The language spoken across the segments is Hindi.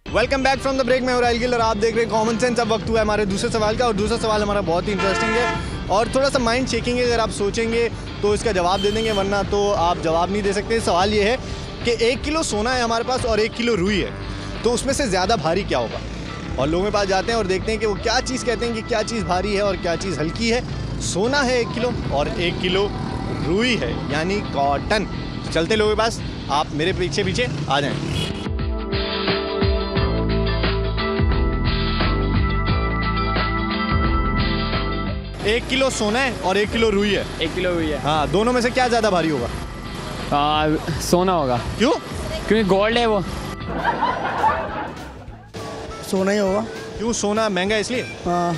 Welcome back from the break. मैं राइल गिल और आप देख रहे हैं कॉमन सेंस। अब वक्त हुआ है हमारे दूसरे सवाल का, और दूसरा सवाल हमारा बहुत ही इंटरेस्टिंग है और थोड़ा सा माइंड शेकिंग है। अगर आप सोचेंगे तो इसका जवाब दे देंगे, वरना तो आप जवाब नहीं दे सकते। सवाल ये है कि 1 किलो सोना है हमारे पास और 1 किलो रुई है, तो उसमें से ज़्यादा भारी क्या होगा? और लोगों के पास जाते हैं और देखते हैं कि वो क्या चीज़ कहते हैं कि क्या चीज़ भारी है और क्या चीज़ हल्की है। सोना है 1 किलो और 1 किलो रुई है, यानी कॉटन। तो चलते लोगों के पास, आप मेरे पीछे पीछे आ जाएं। 1 किलो सोना है और 1 किलो रुई है। 1 किलो रुई है। हाँ, दोनों में से क्या ज़्यादा भारी होगा? सोना होगा। क्यों? क्योंकि गोल्ड है वो। सोना ही होगा। क्यों? सोना महंगा है इसलिए? हाँ।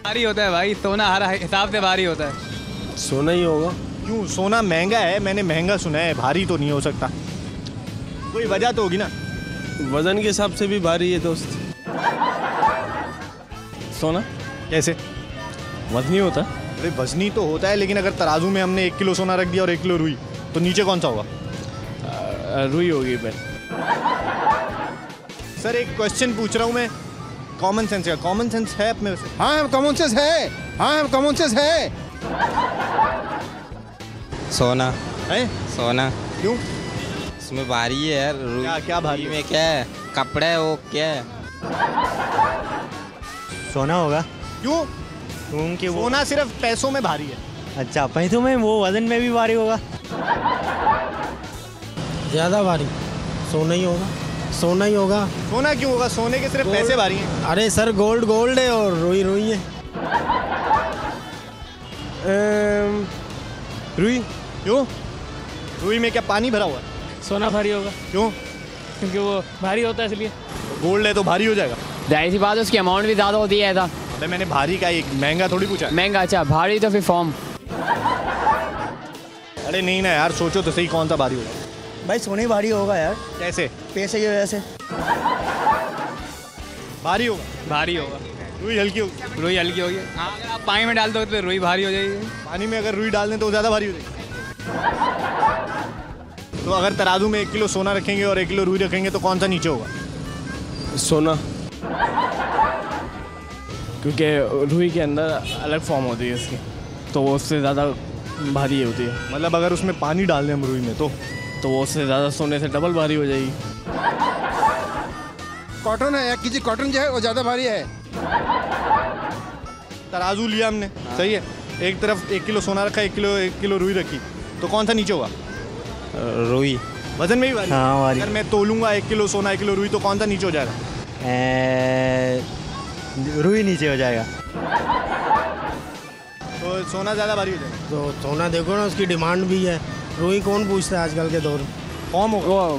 भारी होता है भाई, सोना हर हिसाब से भारी होता है। सोना ही होगा। क्यों? सोना महंगा है, मैंने महंगा सुना है, भारी तो नहीं हो सकता। कोई वजह तो होगी ना। वजन के हिसाब से भी भारी है दोस्त। सोना कैसे? वजनी होता। अरे वजनी तो होता है, लेकिन अगर तराजू में हमने 1 किलो सोना रख दिया और 1 किलो रुई, तो नीचे कौन सा होगा? रुई होगी फिर। सर एक क्वेश्चन पूछ रहा हूँ मैं, कॉमन सेंस का। कॉमन सेंस है अपने वैसे? हाँ कॉमन सेंस है। हाँ कॉमन सेंस है। सोना है? सोना क्यों? इसमें भारी है यार। रुई क्या क्या भारी में क्या है? कपड़ा है वो क्या है? सोना होगा। क्यों? क्योंकि वो सोना सिर्फ पैसों में भारी है। अच्छा, पैसों में, वो वजन में भी भारी होगा। ज़्यादा भारी सोना ही होगा। सोना ही होगा। सोना क्यों होगा? सोने के सिर्फ पैसे भारी हैं। अरे सर, गोल्ड गोल्ड है और रुई रुई है। रुई। क्यों? रुई में क्या पानी भरा हुआ है? सोना भारी होगा क्यों? क्योंकि वो भारी होता है इसलिए। गोल्ड है तो भारी हो जाएगा। जाहिर सी बात है, उसकी अमाउंट भी ज़्यादा होती है। ऐसा अरे मैंने भारी का, एक महंगा थोड़ी पूछा है। महंगा? अच्छा, भारी तो फिर फॉर्म। अरे नहीं ना यार, सोचो तो सही, कौन सा भारी होगा? भाई सोना ही भारी होगा यार, कैसे पैसे की वजह से। भारी होगा? भारी होगा। रुई हल्की होगी। रुई हल्की होगी। हाँ, अगर आप पानी में डाल दो तो रुई भारी हो जाएगी। पानी में अगर रुई डाल दें तो ज़्यादा भारी हो जाएगी। तो अगर तराजू में 1 किलो सोना रखेंगे और 1 किलो रुई रखेंगे तो कौन सा नीचे होगा? सोना। क्योंकि रुई के अंदर अलग फॉर्म होती है इसकी, तो वो उससे ज़्यादा भारी होती है। मतलब अगर उसमें पानी डाल दें हम रुई में तो वो उससे ज़्यादा सोने से डबल भारी हो जाएगी। कॉटन है, 1 केजी कॉटन जो है वो ज़्यादा भारी है। तराजू लिया हमने, सही है, एक तरफ 1 किलो सोना रखा, 1 किलो रुई रखी, तो कौन सा नीचे होगा? रुई। वजन में भी भारी? हाँ, भारी। अगर मैं तोलूंगा 1 किलो सोना 1 किलो रुई, तो कौन सा नीचे हो जाएगा? रुई नीचे हो जाएगा। तो सोना ज़्यादा भारी हो जाएगा। तो सोना देखो ना, उसकी डिमांड भी है। रुई कौन पूछता है आजकल के दौर में? फॉर्म होगा। वो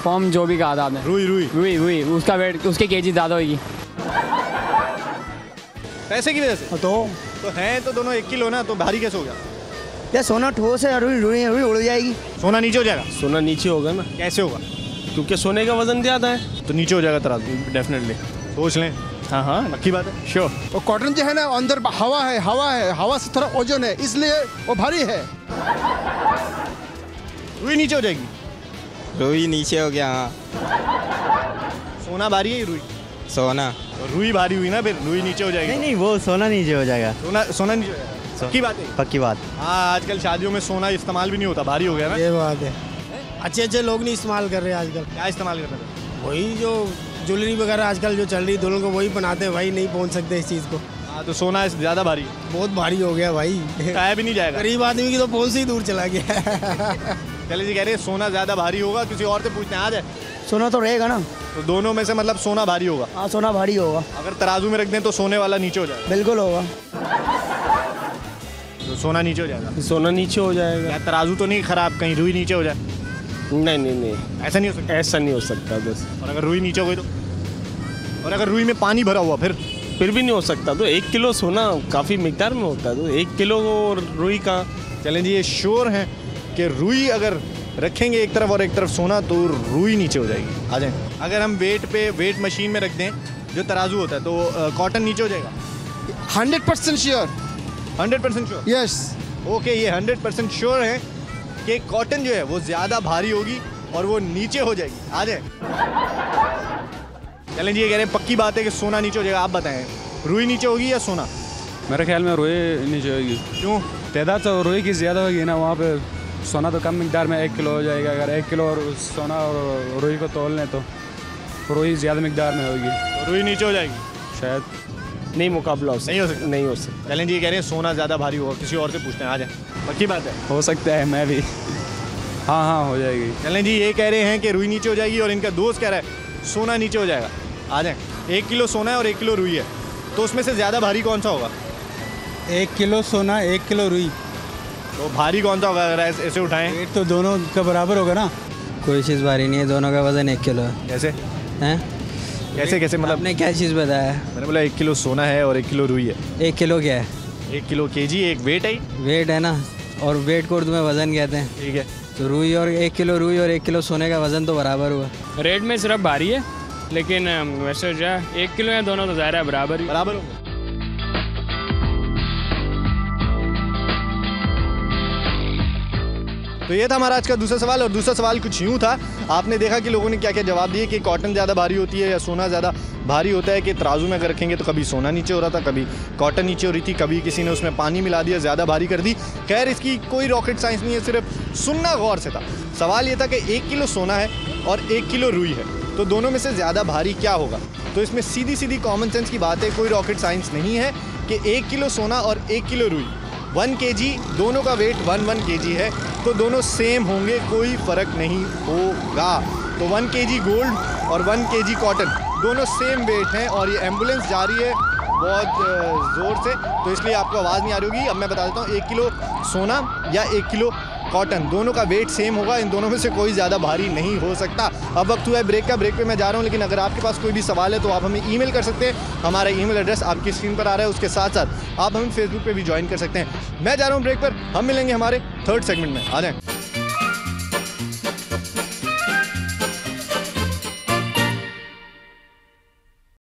फॉर्म जो भी कहा था आपने। रुई रुई रुई रुई, उसका वेट, उसके केजी ज़्यादा होगी। पैसे की वजह से तो हैं तो दोनों 1 किलो ना, तो भारी कैसे हो गया? यार सोना ठोस है, रुई रुई रुई उड़ जाएगी। सोना नीचे हो जाएगा। सोना नीचे होगा ना, कैसे होगा? क्योंकि सोने का वजन ज़्यादा है, तो नीचे हो जाएगा तराजू। डेफिनेटली। सोच लें, हाँ हाँ, पक्की बात है। श्योर। और कॉटन जो है ना, अंदर हवा है, हवा से थोड़ा ओजन है, इसलिए वो भारी है। रुई नीचे हो जाएगी। रुई नीचे हो गया। हाँ सोना भारी है, रुई सोना। और रुई भारी हुई ना, फिर रुई नीचे हो जाएगी। नहीं, वो सोना नीचे हो जाएगा। सोना नीचे हो जाएगा। पक्की बात है। पक्की बात। हाँ, आजकल शादियों में सोना इस्तेमाल भी नहीं होता, भारी हो गया ना। ये बात है। अच्छे लोग नहीं इस्तेमाल कर रहे आजकल। क्या इस्तेमाल करते थे? वही जो ज्वेलरी वगैरह आजकल जो चल रही, दुल्हन को वही बनाते हैं भाई, नहीं पहुंच सकते इस चीज़ को। हाँ, तो सोना ज़्यादा भारी है। बहुत भारी हो गया भाई। खाया भी नहीं जाएगा। गरीब आदमी की तो पहुंच से ही दूर चला गया। चले जी, कह रहे हैं सोना ज़्यादा भारी होगा। किसी और से पूछते हैं, आ जाए। सोना तो रहेगा ना। तो दोनों में से मतलब सोना भारी होगा। हाँ, सोना भारी होगा। अगर तराजू में रख दें तो सोने वाला नीचे हो जाएगा। बिल्कुल होगा। तो सोना नीचे हो जाएगा। सोना नीचे हो जाएगा। या तराजू तो नहीं खराब, कहीं रुई नीचे हो जाए? नहीं, ऐसा नहीं हो सकता। ऐसा नहीं हो सकता बस। और अगर रुई नीचे हो गई तो? और अगर रुई में पानी भरा हुआ फिर भी नहीं हो सकता। तो 1 किलो सोना काफ़ी मिकदार में होता है, तो 1 किलो रुई का। चलें जी, ये श्योर हैं कि रुई अगर रखेंगे एक तरफ और एक तरफ सोना, तो रुई नीचे हो जाएगी। आ जाए। अगर हम वेट मशीन में रख दें, जो तराजू होता है, तो कॉटन नीचे हो जाएगा। 100% श्योर। 100% श्योर? यस। ओके, ये 100% श्योर है कि कॉटन जो है वो ज़्यादा भारी होगी और वो नीचे हो जाएगी। आ जाए। चलें जी, ये कह रहे हैं पक्की बात है कि सोना नीचे हो जाएगा। आप बताएं, रुई नीचे होगी या सोना? मेरे ख्याल में रुई नीचे होगी। क्यों? तादाद तो रुई की ज़्यादा होगी ना, वहाँ पे सोना तो कम मिकदार में 1 किलो हो जाएगा। अगर 1 किलो और सोना और रुई को तोल लें तो रुई ज़्यादा मिकदार में होगी, तो रुई नीचे हो जाएगी शायद। नहीं मुकाबला हो सकता, नहीं हो सकता। नहीं हो सकता। चलें जी, ये कह रहे हैं सोना ज़्यादा भारी होगा। किसी और से पूछते हैं। आ जाए। पक्की बात है? हो सकता है, मैं भी। हाँ हो जाएगी। चलें जी, ये कह रहे हैं कि रुई नीचे हो जाएगी और इनका दोस्त कह रहा है सोना नीचे हो जाएगा। आ जाए। 1 किलो सोना है और 1 किलो रुई है, तो उसमें से ज़्यादा भारी कौन सा होगा? 1 किलो सोना 1 किलो रुई, तो भारी कौन सा होगा अगर ऐसे उठाएं? वेट तो दोनों का बराबर होगा ना। कोई चीज़ भारी नहीं है, दोनों का वज़न 1 किलो है। कैसे हैं? कैसे मतलब? आपने क्या चीज़ बताया? मैंने बोला 1 किलो सोना है और 1 किलो रुई है। 1 किलो क्या है? 1 किलो केजी, एक वेट है। वेट है ना, और वेट को उर्दू में वज़न कहते हैं। ठीक है, तो रुई और 1 किलो रुई और 1 किलो सोने का वज़न तो बराबर हुआ। रेट में सिर्फ भारी है, लेकिन वैसे जो है 1 किलो है, दोनों तो ज़ाहिर है बराबर ही। बराबर होंगे। तो ये था हमारा आज का दूसरा सवाल। और दूसरा सवाल कुछ यूँ था, आपने देखा कि लोगों ने क्या क्या जवाब दिए कि कॉटन ज़्यादा भारी होती है या सोना ज़्यादा भारी होता है, कि तराजू में अगर रखेंगे तो कभी सोना नीचे हो रहा था, कभी कॉटन नीचे हो रही थी, कभी किसी ने उसमें पानी मिला दिया, ज़्यादा भारी कर दी। खैर, इसकी कोई रॉकेट साइंस नहीं है, सिर्फ सुनना गौर से था। सवाल ये था कि 1 किलो सोना है और 1 किलो रुई है, तो दोनों में से ज़्यादा भारी क्या होगा? तो इसमें सीधी सीधी कॉमन सेंस की बात है, कोई रॉकेट साइंस नहीं है कि 1 किलो सोना और 1 किलो रुई 1 kg, दोनों का वेट 1 kg है, तो दोनों सेम होंगे, कोई फ़र्क नहीं होगा। तो 1 kg गोल्ड और 1 kg कॉटन दोनों सेम वेट हैं। और ये एम्बुलेंस जा रही है बहुत ज़ोर से, तो इसलिए आपको आवाज़ नहीं आ रही होगी। अब मैं बता देता हूँ, 1 किलो सोना या 1 किलो कॉटन, दोनों का वेट सेम होगा। इन दोनों में से कोई ज़्यादा भारी नहीं हो सकता। अब वक्त हुआ है ब्रेक का। ब्रेक पे मैं जा रहा हूँ, लेकिन अगर आपके पास कोई भी सवाल है तो आप हमें ईमेल कर सकते हैं। हमारा ईमेल एड्रेस आपकी स्क्रीन पर आ रहा है। उसके साथ साथ आप हमें फेसबुक पे भी ज्वाइन कर सकते हैं। मैं जा रहा हूँ ब्रेक पर, हम मिलेंगे हमारे 3rd सेगमेंट में। आ जाएँ।